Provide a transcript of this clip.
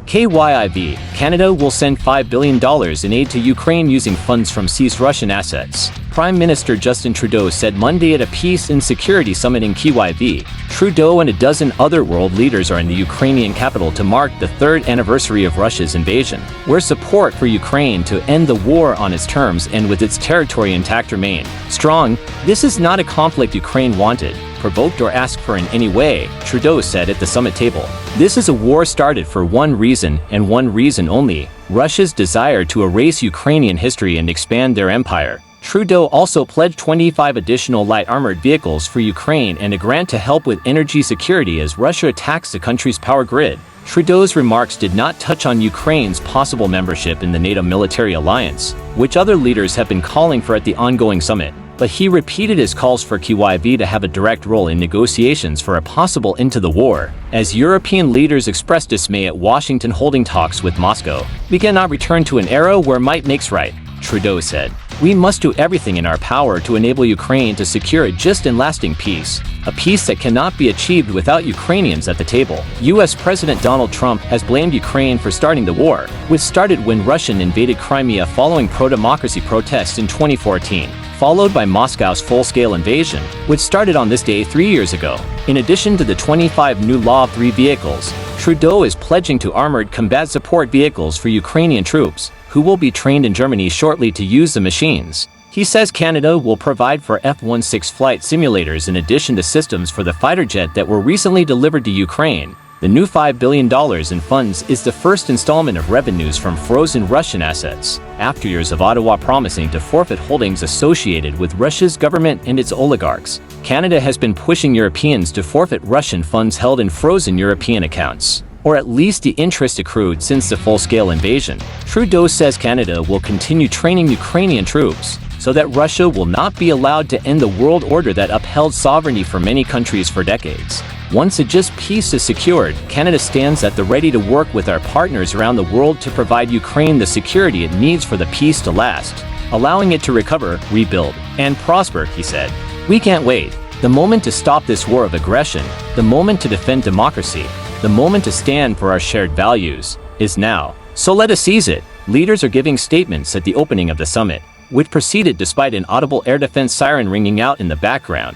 KYIV, Canada will send $5 billion in aid to Ukraine using funds from seized Russian assets. Prime Minister Justin Trudeau said Monday at a Peace and Security Summit in KYV. Trudeau and a dozen other world leaders are in the Ukrainian capital to mark the third anniversary of Russia's invasion, where support for Ukraine to end the war on its terms and with its territory intact remain strong. This is not a conflict Ukraine wanted, provoked or asked for in any way, Trudeau said at the summit table. This is a war started for one reason and one reason only: Russia's desire to erase Ukrainian history and expand their empire. Trudeau also pledged 25 additional light armored vehicles for Ukraine and a grant to help with energy security as Russia attacks the country's power grid. Trudeau's remarks did not touch on Ukraine's possible membership in the NATO military alliance, which other leaders have been calling for at the ongoing summit. But he repeated his calls for KYV to have a direct role in negotiations for a possible end to the war, as European leaders expressed dismay at Washington holding talks with Moscow. "We cannot return to an era where might makes right," Trudeau said. "We must do everything in our power to enable Ukraine to secure a just and lasting peace, a peace that cannot be achieved without Ukrainians at the table." U.S. President Donald Trump has blamed Ukraine for starting the war, which started when Russia invaded Crimea following pro-democracy protests in 2014. Followed by Moscow's full-scale invasion, which started on this day 3 years ago. In addition to the 25 new Law of 3 vehicles, Trudeau is pledging to armored combat support vehicles for Ukrainian troops, who will be trained in Germany shortly to use the machines. He says Canada will provide for F-16 flight simulators in addition to systems for the fighter jet that were recently delivered to Ukraine. The new $5 billion in funds is the first installment of revenues from frozen Russian assets, after years of Ottawa promising to forfeit holdings associated with Russia's government and its oligarchs. Canada has been pushing Europeans to forfeit Russian funds held in frozen European accounts, or at least the interest accrued since the full-scale invasion. Trudeau says Canada will continue training Ukrainian troops, so that Russia will not be allowed to end the world order that upheld sovereignty for many countries for decades. Once a just peace is secured, Canada stands at the ready to work with our partners around the world to provide Ukraine the security it needs for the peace to last, allowing it to recover, rebuild, and prosper, he said. "We can't wait. The moment to stop this war of aggression, the moment to defend democracy, the moment to stand for our shared values, is now. So let us seize it." Leaders are giving statements at the opening of the summit, which proceeded despite an audible air defense siren ringing out in the background.